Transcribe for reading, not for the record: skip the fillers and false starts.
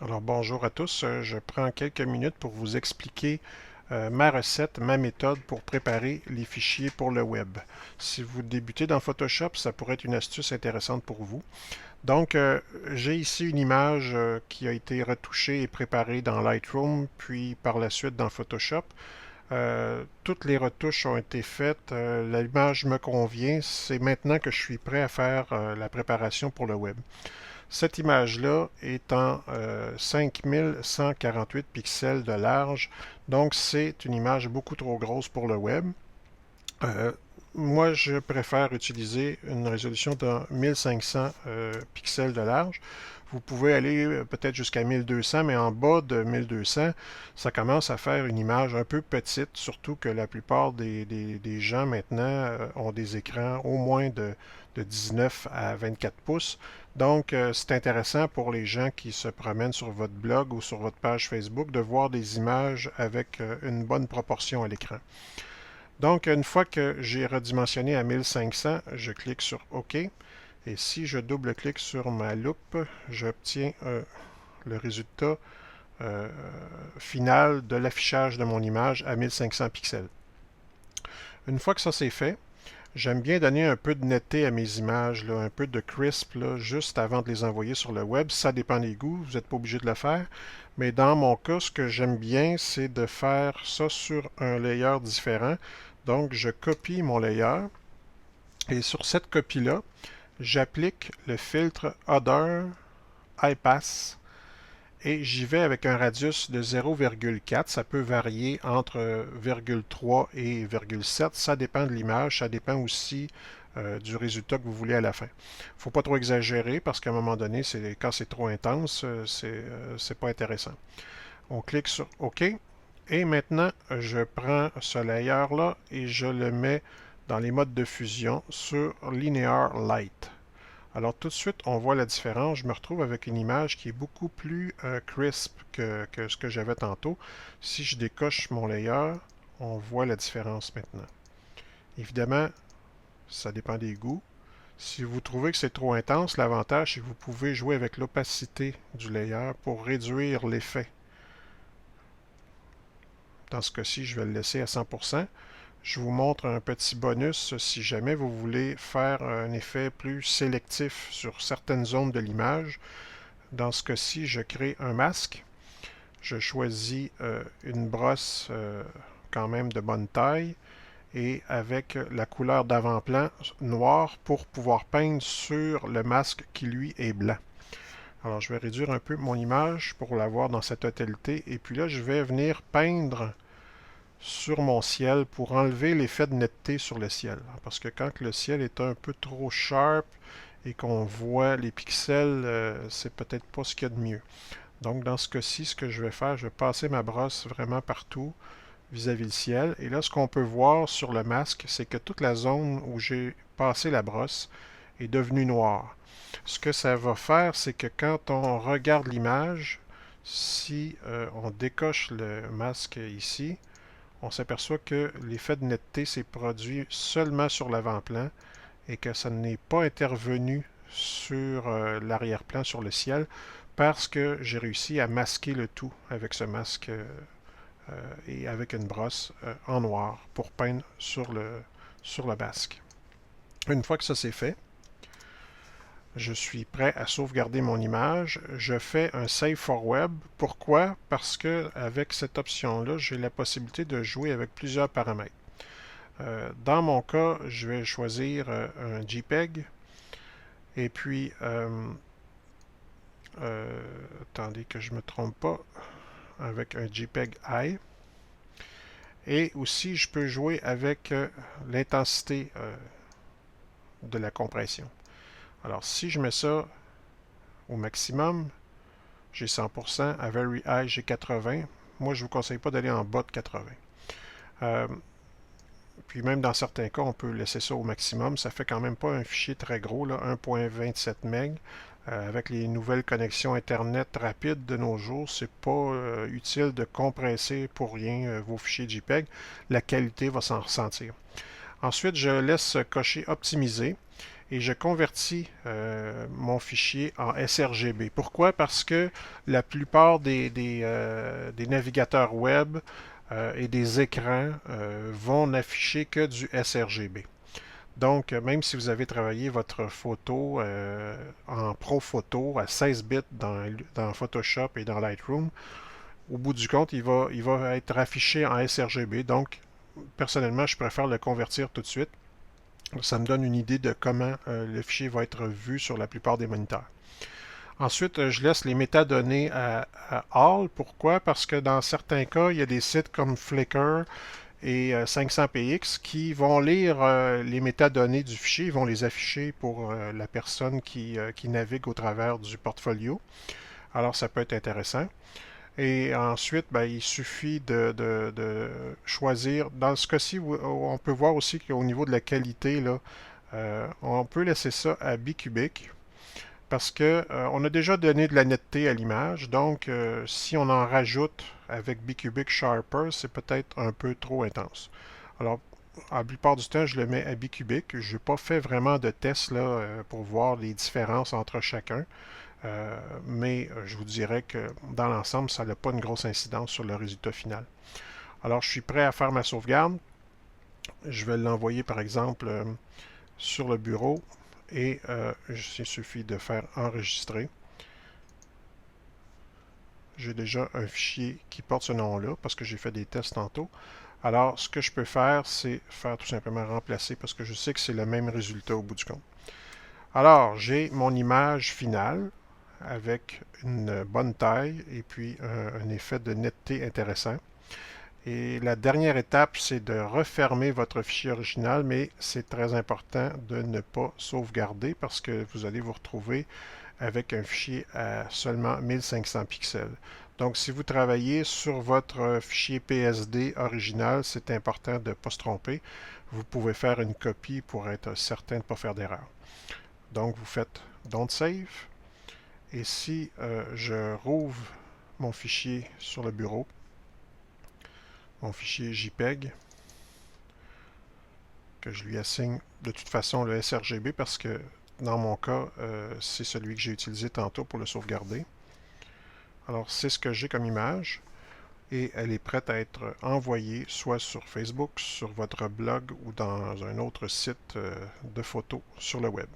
Alors bonjour à tous, je prends quelques minutes pour vous expliquer ma recette, ma méthode pour préparer les fichiers pour le web. Si vous débutez dans Photoshop, ça pourrait être une astuce intéressante pour vous. Donc j'ai ici une image qui a été retouchée et préparée dans Lightroom, puis par la suite dans Photoshop. Toutes les retouches ont été faites, l'image me convient, c'est maintenant que je suis prêt à faire la préparation pour le web. Cette image-là est en 5148 pixels de large, donc c'est une image beaucoup trop grosse pour le web. Euh, Moi, je préfère utiliser une résolution de 1500 pixels de large. Vous pouvez aller peut-être jusqu'à 1200, mais en bas de 1200, ça commence à faire une image un peu petite, surtout que la plupart des gens maintenant ont des écrans au moins de 19 à 24 pouces. Donc, c'est intéressant pour les gens qui se promènent sur votre blog ou sur votre page Facebook de voir des images avec une bonne proportion à l'écran. Donc, une fois que j'ai redimensionné à 1500, je clique sur OK. Et si je double-clique sur ma loupe, j'obtiens le résultat euh, final de l'affichage de mon image à 1500 pixels. Une fois que ça c'est fait, j'aime bien donner un peu de netteté à mes images, là, un peu de crisp, là, juste avant de les envoyer sur le web. Ça dépend des goûts, vous n'êtes pas obligé de le faire. Mais dans mon cas, ce que j'aime bien, c'est de faire ça sur un layer différent. Donc, je copie mon layer et sur cette copie-là, j'applique le filtre Other High Pass et j'y vais avec un radius de 0,4. Ça peut varier entre 0,3 et 0,7. Ça dépend de l'image. Ça dépend aussi du résultat que vous voulez à la fin. Il ne faut pas trop exagérer parce qu'à un moment donné, quand c'est trop intense, c'est pas intéressant. On clique sur OK. Et maintenant, je prends ce layer-là et je le mets dans les modes de fusion sur Linear Light. Alors tout de suite, on voit la différence. Je me retrouve avec une image qui est beaucoup plus crisp que ce que j'avais tantôt. Si je décoche mon layer, on voit la différence maintenant. Évidemment, ça dépend des goûts. Si vous trouvez que c'est trop intense, l'avantage, c'est que vous pouvez jouer avec l'opacité du layer pour réduire l'effet. Dans ce cas-ci, je vais le laisser à 100%. Je vous montre un petit bonus si jamais vous voulez faire un effet plus sélectif sur certaines zones de l'image. Dans ce cas-ci, je crée un masque. Je choisis une brosse quand même de bonne taille et avec la couleur d'avant-plan noir pour pouvoir peindre sur le masque qui lui est blanc. Alors je vais réduire un peu mon image pour l'avoir dans sa totalité et puis là je vais venir peindre sur mon ciel pour enlever l'effet de netteté sur le ciel. Parce que quand le ciel est un peu trop sharp et qu'on voit les pixels, c'est peut-être pas ce qu'il y a de mieux. Donc dans ce cas-ci, ce que je vais faire, je vais passer ma brosse vraiment partout vis-à-vis le ciel. Et là, ce qu'on peut voir sur le masque, c'est que toute la zone où j'ai passé la brosse est devenue noire. Ce que ça va faire, c'est que quand on regarde l'image, si on décoche le masque ici, on s'aperçoit que l'effet de netteté s'est produit seulement sur l'avant-plan et que ça n'est pas intervenu sur l'arrière-plan, sur le ciel, parce que j'ai réussi à masquer le tout avec ce masque et avec une brosse en noir pour peindre sur le masque. Une fois que ça c'est fait, je suis prêt à sauvegarder mon image. Je fais un Save for Web. Pourquoi? Parce que avec cette option-là, j'ai la possibilité de jouer avec plusieurs paramètres. Dans mon cas, je vais choisir un JPEG. Et puis, attendez que je ne me trompe pas, avec un JPEG High. Et aussi, je peux jouer avec l'intensité de la compression. Alors, si je mets ça au maximum, j'ai 100%, à Very High, j'ai 80. Moi, je ne vous conseille pas d'aller en bas de 80. Euh, Puis même dans certains cas, on peut laisser ça au maximum. Ça fait quand même pas un fichier très gros, là, 1.27 MB. Avec les nouvelles connexions Internet rapides de nos jours, c'est pas utile de compresser pour rien vos fichiers JPEG. La qualité va s'en ressentir. Ensuite, je laisse cocher Optimiser. et je convertis mon fichier en sRGB. Pourquoi? Parce que la plupart des navigateurs web et des écrans vont n'afficher que du sRGB. Donc, même si vous avez travaillé votre photo en Pro Photo à 16 bits dans Photoshop et dans Lightroom, au bout du compte, il va être affiché en sRGB. Donc, personnellement, je préfère le convertir tout de suite. Ça me donne une idée de comment le fichier va être vu sur la plupart des moniteurs. Ensuite, je laisse les métadonnées à All. Pourquoi? Parce que dans certains cas, il y a des sites comme Flickr et 500px qui vont lire les métadonnées du fichier, ils vont les afficher pour la personne qui navigue au travers du portfolio. Alors, ça peut être intéressant. Et ensuite, ben, il suffit de choisir. Dans ce cas-ci, on peut voir aussi qu'au niveau de la qualité, là, on peut laisser ça à bicubic parce que on a déjà donné de la netteté à l'image. Donc, si on en rajoute avec bicubic Sharper, c'est peut-être un peu trop intense. Alors, la plupart du temps, je le mets à bicubic. Je n'ai pas fait vraiment de test là, pour voir les différences entre chacun. Mais je vous dirais que dans l'ensemble, ça n'a pas une grosse incidence sur le résultat final. Alors, je suis prêt à faire ma sauvegarde. Je vais l'envoyer, par exemple, sur le bureau et il suffit de faire enregistrer. J'ai déjà un fichier qui porte ce nom-là parce que j'ai fait des tests tantôt. Alors, ce que je peux faire, c'est faire tout simplement remplacer parce que je sais que c'est le même résultat au bout du compte. Alors, j'ai mon image finale avec une bonne taille et puis un effet de netteté intéressant. Et la dernière étape, c'est de refermer votre fichier original, mais c'est très important de ne pas sauvegarder parce que vous allez vous retrouver avec un fichier à seulement 1500 pixels. Donc, si vous travaillez sur votre fichier PSD original, c'est important de ne pas se tromper. Vous pouvez faire une copie pour être certain de ne pas faire d'erreur. Donc, vous faites Don't Save. Et si je rouvre mon fichier sur le bureau, mon fichier JPEG, que je lui assigne de toute façon le sRGB parce que dans mon cas, c'est celui que j'ai utilisé tantôt pour le sauvegarder. Alors, c'est ce que j'ai comme image et elle est prête à être envoyée soit sur Facebook, sur votre blog ou dans un autre site de photos sur le web.